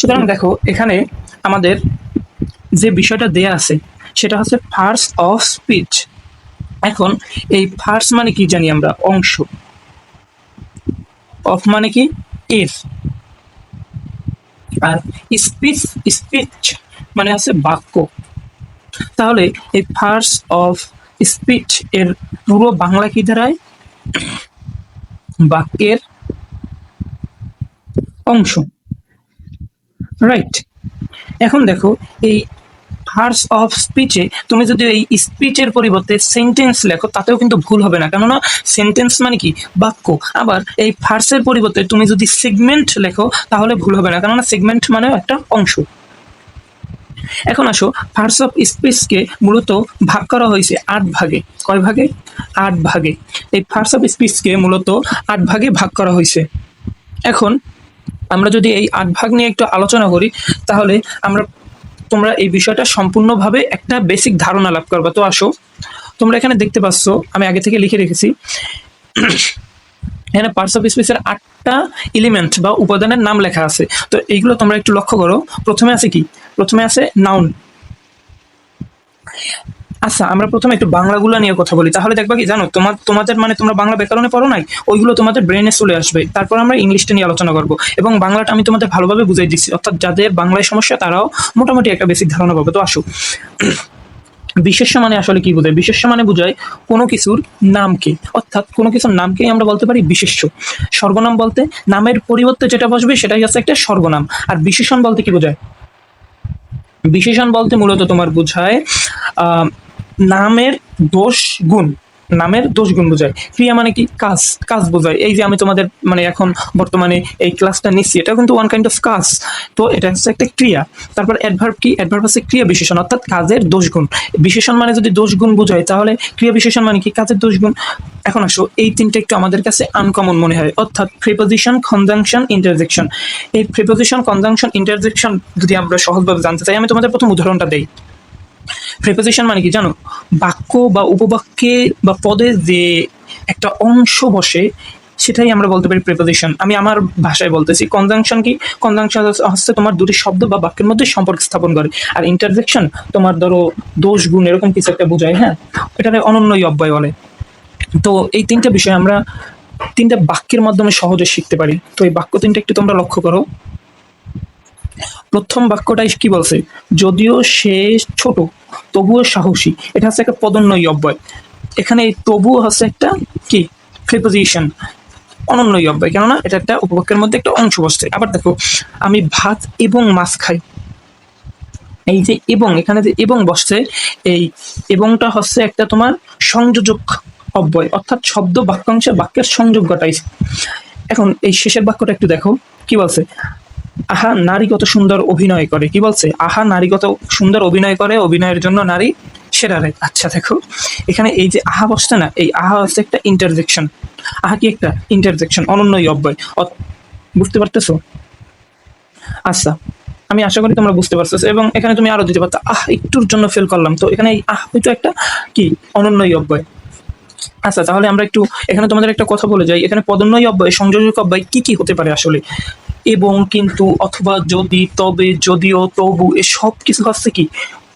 সুতরাং দেখো এখানে আমাদের যে বিষয়টা দেয়া আছে সেটা হচ্ছে পার্টস অফ স্পিচ। এখন এই পার্টস মানে কি জানি আমরা? অংশ। অফ মানে কি? এর। আর স্পিচ, স্পিচ মানে হচ্ছে বাক্য। তাহলে এই পার্টস অফ স্পিচ এর পুরো বাংলা কি দাঁড়ায়? বাক্যের অংশ, রাইট? এখন দেখো এই পার্টস অফ স্পিচে তুমি যদি এই স্পিচের পরিবর্তে সেন্টেন্স লেখো তাতেও কিন্তু ভুল হবে না, কেননা সেন্টেন্স মানে কি? বাক্য। আবার এই পার্টসের পরিবর্তে তুমি যদি সেগমেন্ট লেখো তাহলে ভুল হবে না, কেননা সেগমেন্ট মানে একটা অংশ। এখন আসো, পার্টস অফ স্পিচকে মূলত ভাগ করা হয়েছে 8 ভাগে। কয় ভাগে? 8 ভাগে। এই পার্টস অফ স্পিচকে মূলত 8 ভাগে ভাগ করা হয়েছে। এখন আমরা যদি এই 8 ভাগ নিয়ে একটু আলোচনা করি তাহলে তোমরা এই বিষয়টা সম্পূর্ণভাবে একটা বেসিক ধারণা লাভ করবে। তো আসো, তোমরা এখানে দেখতে পাচ্ছ আমি আগে থেকে লিখে রেখেছি, এখানে পার্টস অফ স্পিচের 8টা এলিমেন্ট বা উপাদানের নাম লেখা আছে। তো এইগুলো তোমরা একটু লক্ষ্য করো। প্রথমে আছে কি? প্রথমে আছে নাউন। আচ্ছা, আমরা প্রথমে একটু বাংলাগুলো নিয়ে কথা বলি, তাহলে দেখবা কি জানো, তোমাদের মানে তোমরা বাংলা ব্যাকরণে পড়ো নাই, ওইগুলো তোমাদের ব্রেনে চলে আসবে। তারপর আমরা ইংলিশটা নিয়ে আলোচনা করবো এবং বাংলাটা আমি তোমাদের ভালোভাবে বুঝাই দিচ্ছি, অর্থাৎ যাদের বাংলায় সমস্যা তারাও মোটামুটি একটা বেসিক ধারণা পাবে। তো আসো, বিশেষ্য মানে আসলে কি বোঝায়? বিশেষ্য মানে বোঝায় কোনো কিছুর নামকে, অর্থাৎ কোনো কিছুর নামকেই আমরা বলতে পারি বিশেষ্য। সর্বনাম বলতে নামের পরিবর্তে যেটা বসবে সেটাই হচ্ছে একটা সর্বনাম। আর বিশেষণ বলতে কি বোঝায়? বিশেষণ বলতে মূলত তোমার বোঝায় নামের দোষ গুণ, নামের দোষ গুণ বোঝায়। ক্রিয়া মানে কি? কাজ, কাজ বোঝায়। এই যে আমি তোমাদের মানে এখন বর্তমানে এই ক্লাসটা নিচ্ছি, এটা কিন্তু ওয়ান কাইন্ড অফ কাজ। তো এটা হচ্ছে একটা ক্রিয়া। তারপর অ্যাডভার্ব কি? অ্যাডভার্ব হচ্ছে ক্রিয়া বিশেষণ, অর্থাৎ কাজের দোষ গুণ। বিশেষণ মানে যদি দোষ গুণ বোঝায় তাহলে ক্রিয়া বিশেষণ মানে কি? কাজের দোষ গুণ। এখন আসো, এই তিনটা একটু আমাদের কাছে আনকমন মনে হয়, অর্থাৎ প্রিপোজিশন, কনজাংশন, ইন্টারজেকশন। এই প্রিপোজিশন, কনজাংশন, ইন্টারজেকশন যদি আমরা সহজভাবে জানতে চাই, আমি তোমাদের প্রথম উদাহরণটা দেই। প্রিপোজিশন মানে কি জানো? বাক্য বা উপবাক্যে বা পদে যে একটা অংশ বসে সেটাই আমরা বলতে পারি প্রিপোজিশন। আমি আমার ভাষায় বলতেছি। কনজাংশন কি? কনজাংশন হচ্ছে তোমার দুটি শব্দ বা বাক্যের মধ্যে সম্পর্ক স্থাপন করে। আর ইন্টারজেকশন তোমার ধরো দোষ গুণ এরকম কিছু একটা বোঝায়। হ্যাঁ, এটাকে অনন্যই অব্যয় বলে। তো এই তিনটা বিষয় আমরা তিনটা বাক্যের মাধ্যমে সহজে শিখতে পারি। তো এই বাক্য তিনটা একটু তোমরা লক্ষ্য করো। প্রথম বাক্যটাই কি বলছে? যদিও সে ছোট তবুও সাহসী। এটা হচ্ছে একটা পদোন্নয়ী অব্যয়। এখানে এই তবুও হচ্ছে একটা কি? প্রিপোজিশন, অনন্যই অব্যয়, কেননা এটা একটা উপবাক্যের মধ্যে একটা অংশ বসছে। আবার দেখো, আমি ভাত এবং মাছ খাই। এই যে এবং, এখানে যে এবং বসছে, এই এবংটা হচ্ছে একটা তোমার সংযোজক অব্যয়, অর্থাৎ শব্দ বাক্যাংশে বাক্যের সংযোগ ঘটাইছে। এখন এই শেষের বাক্যটা একটু দেখো, কি বলছে? আহা নারী কত সুন্দর অভিনয় করে। কি বলছে? আহা নারী কত সুন্দর অভিনয় করে, অভিনয়ের জন্য নারী সেরা রে। আচ্ছা দেখো, এখানে এই যে আহা বসছে না, এই আহা হচ্ছে একটা ইন্টারজেকশন। আহা কি? একটা ইন্টারজেকশন, অনন্যই অব্যয়। বুঝতে পারতেছো? আচ্ছা, আমি আশা করি তোমরা বুঝতে পারছো। এবং এখানে তুমি আরো দিতে পারতো একটুর জন্য ফেল করলাম, তো এখানে এই হয়তো একটা কি? অনন্যই অব্যয়। আচ্ছা, তাহলে আমরা একটু এখানে তোমাদের একটা কথা বলে যাই। এখানে পদোন্নয়ী অব্যয়, সংযোজক অব্যয় কি কি হতে পারে আসলে? এবং, কিন্তু, অথবা, যদি, তবে, যদিও, তবু, এ সব কিছু হচ্ছে কি?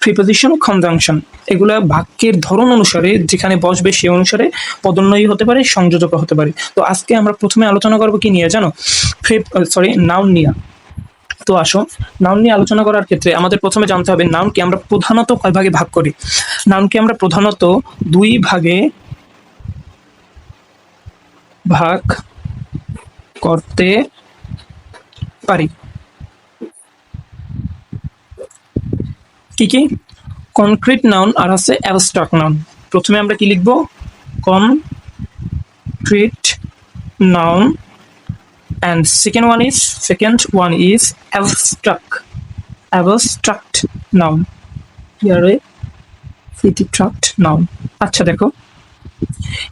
Preposition, conjunction. এগুলা বাক্যের ধরন অনুসারে যেখানে বসবে সে অনুসারে পদোন্নয়ী হতে পারে, সংযোজক হতে পারে। তো আজকে আমরা প্রথমে আলোচনা করবো কি নিয়ে জানো? নাউন নিয়ে। তো আসো, নাউন নিয়ে আলোচনা করার ক্ষেত্রে আমাদের প্রথমে জানতে হবে নাউনকে আমরা প্রধানত কয় ভাগে ভাগ করি। নাউনকে আমরা প্রধানত 2 ভাগে ভাগ করতে পারি। কি কি? কনক্রিট নাউন আর হচ্ছে অ্যাবস্ট্রাক্ট নাউন। প্রথমে আমরা কি লিখবো? Concrete noun, and second one is abstract noun. Here abstract noun. আচ্ছা দেখো,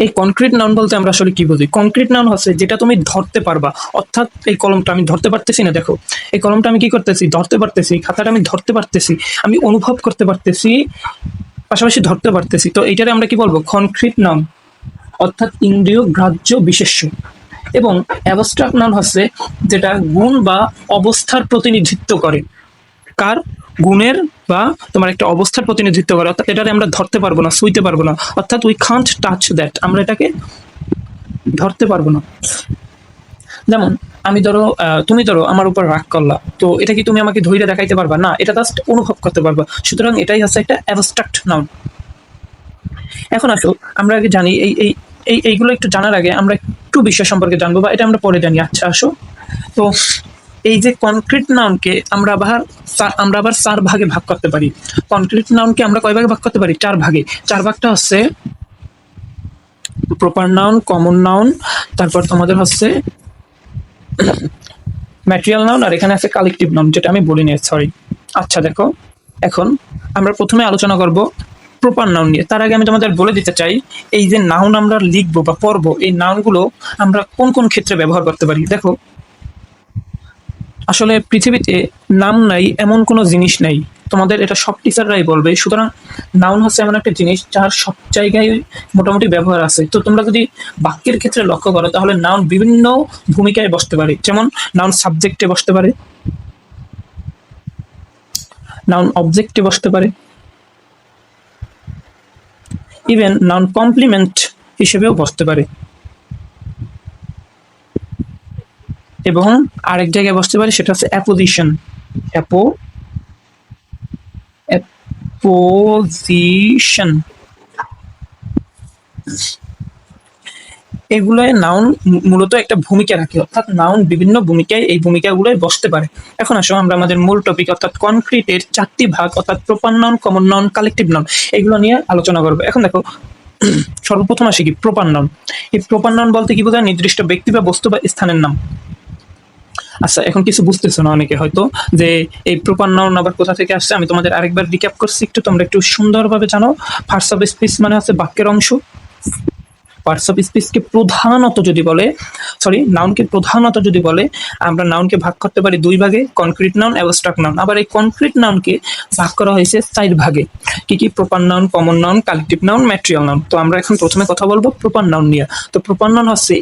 এই কনক্রিট নাউন বলতে আমরা আসলে কি বুঝি? কনক্রিট নাউন হচ্ছে যেটা তুমি ধরতে পারবা, অর্থাৎ এই কলমটা আমি ধরতে পারতেছি না, দেখো এই কলমটা আমি কি করতেছি? ধরতে পারতেছি। খাতাটা আমি ধরতে পারতেছি, আমি অনুভব করতে পারতেছি, পাশাপাশি ধরতে পারতেছি। তো এইটারে আমরা কি বলবো? কনক্রিট নাউন, অর্থাৎ ইন্দ্রিয় গ্রাহ্য বিশেষ্য। এবং অ্যাবস্ট্রাক্ট নাউন হচ্ছে যেটা গুণ বা অবস্থার প্রতিনিধিত্ব করে। কার? গুণের বা তোমার একটা অবস্থার প্রতিনিধিত্ব করে, অর্থাৎ এটারে আমরা ধরতে পারবো না, ছুঁইতে পারবো না, অর্থাৎ উই কান্ট টাচ দ্যাট, আমরা এটাকে ধরতে পারবো না। যেমন আমি ধরো তুমি ধরো আমার উপর রাগ করলা, তো এটা কি তুমি আমাকে ধৈর্য দেখাইতে পারবা না, এটা জাস্ট অনুভব করতে পারবা। সুতরাং এটাই হচ্ছে একটা অ্যাবস্ট্রাক্ট নাউন। এখন আসো আমরা আগে জানি এইগুলো একটু জানার আগে আমরা একটু বিষয় সম্পর্কে জানবো, বা এটা আমরা পরে জানি। আচ্ছা আসো, তো এই যে কনক্রিট নাউনকে আমরা আবার 4 ভাগে ভাগ করতে পারি। কনক্রিট নাউনকে আমরা কয় ভাগে ভাগ করতে পারি? 4 ভাগে। 4 ভাগটা হচ্ছে প্রপার নাউন, কমন নাউন, তারপর তোমাদের হচ্ছে ম্যাটেরিয়াল নাউন, আর এখানে আছে কালেকটিভ নাউন, যেটা আমি বলিনি, সরি। আচ্ছা দেখো, এখন আমরা প্রথমে আলোচনা করব প্রপার নাউন নিয়ে। তার আগে আমি তোমাদের বলে দিতে চাই, এই যে নাউন আমরা লিখবো বা পড়বো, এই নাউনগুলো আমরা কোন কোন ক্ষেত্রে ব্যবহার করতে পারি। দেখো, আসলে পৃথিবীতে নাম নাই এমন কোনো জিনিস নাই, তোমাদের এটা সব টিচাররাই বলবে। সুতরাং নাউন হচ্ছে এমন একটা জিনিস যার সব জায়গায় মোটামুটি ব্যবহার আছে। তো তোমরা যদি বাক্যের ক্ষেত্রে লক্ষ্য করো, তাহলে নাউন বিভিন্ন ভূমিকায় বসতে পারে। যেমন নাউন সাবজেক্টে বসতে পারে, নাউন অবজেক্টে বসতে পারে, ইভেন নাউন কমপ্লিমেন্ট হিসেবেও বসতে পারে, এবং আরেক জায়গায় বসতে পারে, সেটা হচ্ছে অ্যাপোজিশন। অ্যাপোজিশন, এগুলোয় নাউন মূলত একটা ভূমিকা রাখে, অর্থাৎ নাউন বিভিন্ন ভূমিকায় এই ভূমিকাগুলোয় বসতে পারে। এখন আসো আমরা আমাদের মূল টপিক অর্থাৎ কনক্রিটের 4টি ভাগ অর্থাৎ proper noun, common noun, collective noun, এগুলো নিয়ে আলোচনা করবো। এখন দেখো, সর্বপ্রথম আসি কি প্রপার নাউন। এই প্রপার নাউন বলতে কি বোঝায়? নির্দিষ্ট ব্যক্তি বা বস্তু বা স্থানের নাম। আচ্ছা, এখন কিছু বুঝতেছো না অনেকে হয়তো, যে এই প্রপার নাউন আবার কোথা থেকে আসছে। আমি তোমাদের আরেকবার রিক্যাপ করছি, একটু তোমরা একটু সুন্দরভাবে জানো। পার্টস অফ স্পিচ মানে হচ্ছে বাক্যের অংশ। পার্টস অফ স্পিচকে প্রধানত যদি বলে, নাউনকে প্রধানত যদি বলে, আমরা নাউনকে ভাগ করতে পারি 2 ভাগে, কনক্রিট নাউন, অ্যাবস্ট্রাক্ট নাউন। আবার এই কনক্রিট নাউনকে ভাগ করা হয়েছে 4 ভাগে। কি কি? Proper noun, common noun, collective noun, material noun. তো আমরা এখন প্রথমে কথা বলবো প্রপার নাউন নিয়ে। তো প্রপার নাউন হচ্ছে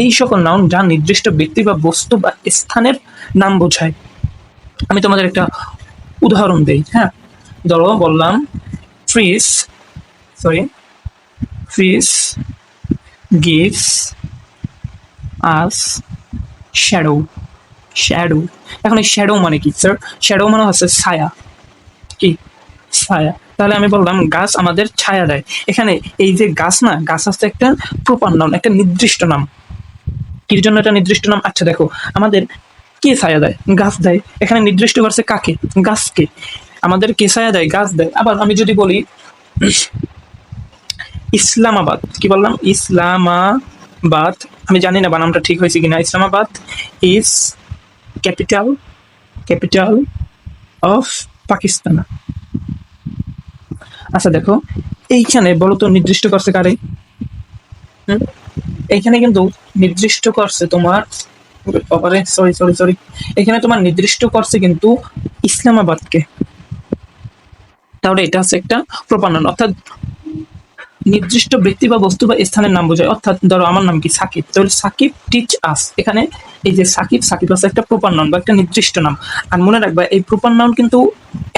এই সকল নাউন যা নির্দিষ্ট ব্যক্তি বা বস্তু বা স্থানের নাম বোঝায়। আমি তোমাদের একটা উদাহরণ দেই। হ্যাঁ, ধরো বললাম ট্রিস gives us shadow. এখন এই শ্যাডো মানে কি স্যার? শ্যাডো মানে হচ্ছে ছায়া। কি? ছায়া। তাহলে আমি বললাম গাছ আমাদের ছায়া দেয়। এখানে এই যে গাছ না, গাছ হচ্ছে একটা প্রপার নাউন, একটা নির্দিষ্ট নাম। কির জন্য এটা নির্দিষ্ট নাম? আচ্ছা দেখো, আমাদের কে ছায়া দেয়? গাছ দেয়। এখানে নির্দিষ্ট করছে কাকে? গাছকে। আমাদের কে ছায়া দেয়? গাছ দেয়। আবার আমি যদি বলি ইসলামাবাদ, কি বললাম? ইসলামাবাদ, আমি জানি না বানামটা ঠিক হয়েছে কিনা। Islamabad is capital of Pakistan. আচ্ছা দেখো, এইখানে বলো তো নির্দিষ্ট করছে কারে? এইখানে কিন্তু নির্দিষ্ট করছে তোমার, সরি, এখানে তোমার নির্দিষ্ট করছে কিন্তু ইসলামাবাদকে। তাহলে এটা হচ্ছে একটা প্রপার নাউন, অর্থাৎ নির্দিষ্ট ব্যক্তি বা বস্তু বা স্থানের নাম বোঝায়। অর্থাৎ ধরো আমার নাম কি? সাকিব। তাহলে সাকিব টিচ আস, এখানে এই যে সাকিব হচ্ছে একটা প্রপার নাউন বা একটা নির্দিষ্ট নাম। আর মনে রাখবা, এই প্রপার নাউন কিন্তু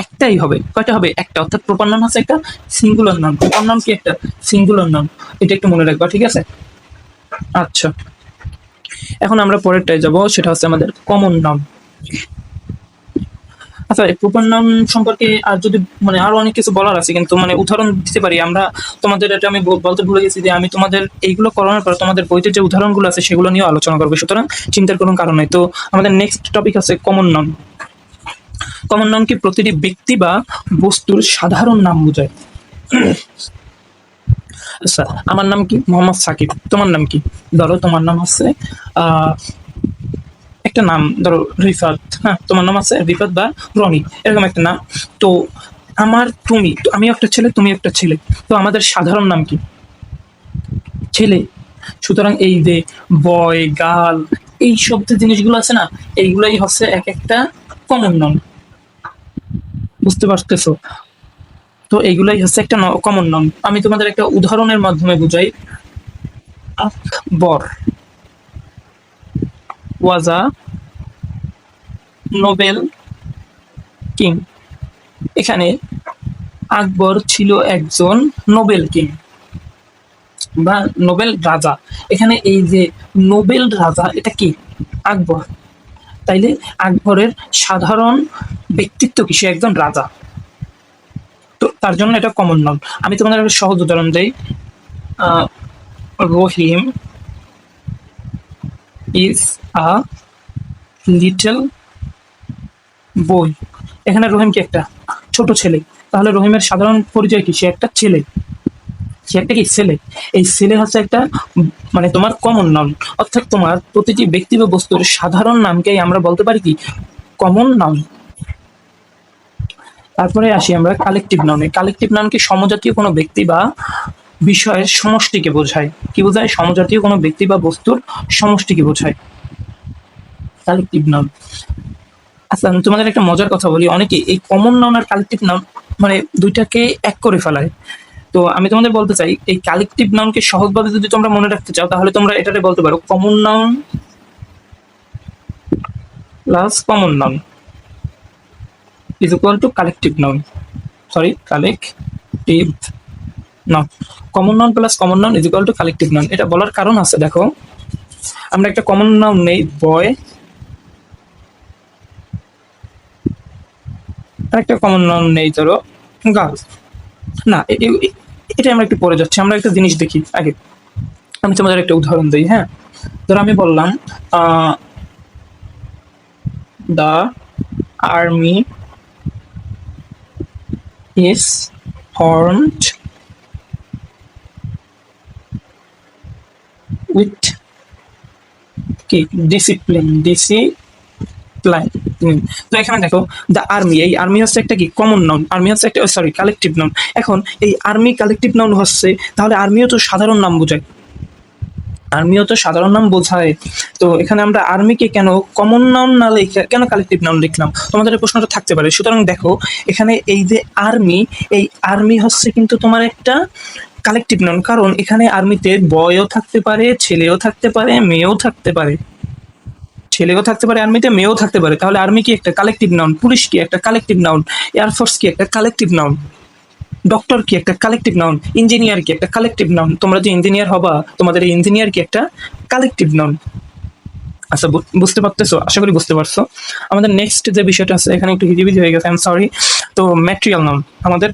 একটাই হবে। কয়টা হবে? একটা। অর্থাৎ প্রপার নাউন হচ্ছে একটা সিঙ্গুলার নাউন। প্রপার নাউন কি? একটা সিঙ্গুলার নাউন। এটা একটু মনে রাখবা, ঠিক আছে? আচ্ছা, এখন আমরা পরেরটায় যাব, সেটা হচ্ছে আমাদের কমন নাউন। আচ্ছা, এই প্রপার নাউন সম্পর্কে আর যদি মানে আরো অনেক কিছু বলার আছে, কিন্তু মানে উদাহরণ দিতে পারি আমরা। তোমাদের এটা আমি বলতে ভুলে গেছি যে আমি তোমাদের এইগুলো করানোর পর তোমাদের বইতে যে উদাহরণগুলো আছে সেগুলো নিয়ে আলোচনা করবো। সুতরাং চিন্তার কোনো কারণ নেই। তো আমাদের নেক্সট টপিক আছে কমন নাউন। কমন নাউন কি? প্রতিটি ব্যক্তি বা বস্তুর সাধারণ নাম বোঝায়। আচ্ছা, আমার নাম কি? মোহাম্মদ সাকিব। তোমার নাম কি? ধরো তোমার নাম হচ্ছে একটা নাম, ধরো রিফাত। হ্যাঁ, তোমার নাম আছে রিফাত বা রনি, এরকম একটা নাম। তো আমি একটা ছেলে, তুমি একটা ছেলে। তো আমাদের সাধারণ নাম কি? ছেলে। সুতরাং এই যে বয়, গার্ল, এই সব যে জিনিসগুলো আছে না, এইগুলাই হচ্ছে এক একটা কমন নাউন। বুঝতে পারতেছো? তো এইগুলাই হচ্ছে একটা কমন নাউন। আমি তোমাদের একটা উদাহরণের মাধ্যমে বুঝাই। আকবর। ওয়াজ আ নোবেল কিং। এখানে আকবর ছিল একজন নোবেল কিং বা নোবেল রাজা। এখানে এই যে নোবেল রাজা, এটা কি? আকবর। তাইলে আকবরের সাধারণ ব্যক্তিত্ব কি? সে একজন রাজা। তো তার জন্য এটা কমন নাউন। আমি তোমাদের একটা সহজ উদাহরণ দেই। রহিম ইজ আ লিটল বই। এখানে রহিম কি? একটা ছোট ছেলে। তাহলে রহিমের সাধারণ পরিচয় কি? সে একটা ছেলে। সে একটা কি? ছেলে। এই ছেলে হচ্ছে একটা মানে তোমার কমন নাউন। অর্থাৎ তোমার প্রতিটি ব্যক্তি বা বস্তুর সাধারণ নামকেই আমরা বলতে পারি কি? Common noun. তারপরে আসি আমরা কালেকটিভ নাউনে। কালেকটিভ নাউন কি? সমজাতীয় কোনো ব্যক্তি বা বিষয়ের সমষ্টিকে বোঝায়। কি বোঝায়? সমজাতীয় কোনো ব্যক্তি বা বস্তুর সমষ্টিকে বোঝায় কালেকটিভ নাউন। আচ্ছা, আমি তোমাদের একটা মজার কথা বলি। অনেকে এই কমন নাউন আর কালেকটিভ নাউন মানে দুইটাকে এক করে ফেলায়। তো আমি তোমাদের বলতে চাই, এই কালেকটিভ নাউনকে সহজভাবে যদি তোমরা মনে রাখতে চাও, তাহলে তোমরা এটাতে বলতে পারো common noun plus common noun is equal to collective noun. Sorry, collective noun. Common noun plus common noun is equal to collective noun. এটা বলার কারণ আছে, দেখো আমরা একটা কমন নাউন নেই বয়, আর একটা কমন নাউন নেই ধরো গার্ল। না, এটা আমরা একটু পরে যাচ্ছি। আমরা একটা জিনিস দেখি আগে। আমি তোমাদের একটা উদাহরণ দিই। হ্যাঁ, ধরো আমি বললাম the army is formed with কি? ডিসিপ্লিন। তো এখানে দেখো দ্য আর্মি, এই আর্মি হচ্ছে একটা কি? Common noun. আর্মি হচ্ছে একটা, সরি, কালেকটিভ নাউন। এখন এই আর্মি কালেকটিভ নাউন হচ্ছে, তাহলে আর্মিও তো সাধারণ নাম বোঝায়। আর্মিও তো সাধারণ নাম বোঝায়। তো এখানে আমরা আর্মিকে কেন কমন নাউন না লিখে কেন কালেকটিভ নাউন লিখলাম? তোমাদের এই প্রশ্নটা থাকতে পারে। সুতরাং দেখো এখানে এই যে আর্মি, এই আর্মি হচ্ছে কিন্তু তোমার একটা কালেকটিভ নাউন। কারণ এখানে আর্মিতে বয়ও থাকতে পারে, ছেলেও থাকতে পারে, মেয়েও থাকতে পারে। ছেলেও থাকতে পারে আর্মিতে, মেয়েও থাকতে পারে। তাহলে আর্মি কি? একটা কালেকটিভ নাউন। পুলিশ কি? একটা কালেকটিভ নাউন। এয়ারফোর্স কি? একটা কালেকটিভ নাউন। ডক্টর কি? একটা কালেকটিভ নাউন। ইঞ্জিনিয়ার কি? একটা কালেকটিভ নাউন। তোমরা যে ইঞ্জিনিয়ার হবা, তোমাদের এই ইঞ্জিনিয়ার কি? একটা কালেকটিভ নাউন। আচ্ছা, বুঝতে পারতেছো? আশা করি বুঝতে পারছো। আমাদের নেক্সট যে বিষয়টা আছে, এখানে একটু হিজিবিজি হয়ে গেছে, আই এম সরি। তো ম্যাটেরিয়াল নাউন আমাদের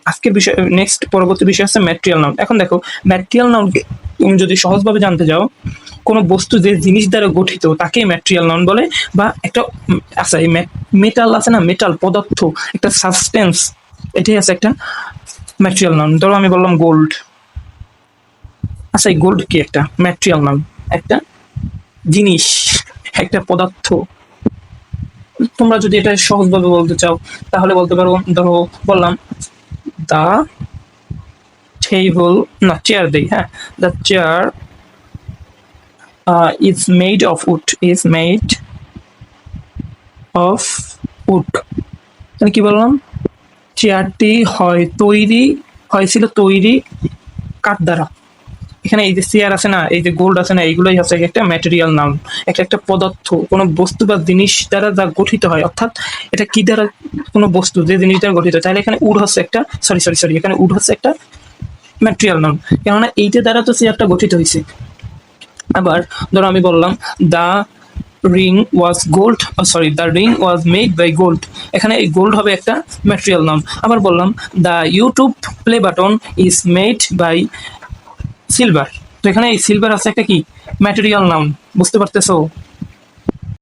আজকের বিষয়। নেক্সট পরবর্তী বিষয় আছে ম্যাটেরিয়াল নাউন। এখন দেখো ম্যাটেরিয়াল নাউনকে তুমি যদি সহজভাবে জানতে যাও, কোনো বস্তু যে জিনিস দ্বারা গঠিত তাকে ম্যাটেরিয়াল নাউন বলে। বা একটা আচ্ছা, এই মেটাল আছে না, মেটাল পদার্থ, একটা সাবস্টেন্স, এটাই আছে একটা ম্যাটেরিয়াল নাউন। ধরো আমি বললাম গোল্ড। আচ্ছা, এই গোল্ড কি? একটা ম্যাটেরিয়াল নাউন, একটা জিনিস, একটা পদার্থ। তোমরা যদি এটা সহজভাবে বলতে চাও, তাহলে বলতে পারো, ধরো বললাম দা টেবল, না চেয়ার দেই। হ্যাঁ, the chair is made of wood, is made of wood. কি বললাম? চেয়ারটি হয়েছিল তৈরি কাঠ দ্বারা। এখানে এই যে চেয়ার আছে না, এই যে গোল্ড আছে না, এইগুলোই হচ্ছে একটা ম্যাটেরিয়াল নাউন। একটা পদার্থ, কোনো বস্তু বা জিনিস দ্বারা যা গঠিত হয়। অর্থাৎ এটা কি দ্বারা? কোনো বস্তু যে জিনিস দ্বারা গঠিত। তাহলে এখানে উড হচ্ছে একটা, সরি, এখানে উড হচ্ছে একটা ম্যাটেরিয়াল নাউন, কেননা এইটা দ্বারা তো চেয়ারটা গঠিত হয়েছে। আবার ধরো আমি বললাম the ring was gold, the ring was made by gold. এখানে এই গোল্ড হবে একটা ম্যাটেরিয়াল নাউন। আবার বললাম the YouTube play button is made by silver. তো এখানে এই সিলভার আছে একটা কি? Material noun. বুঝতে পারতেছো?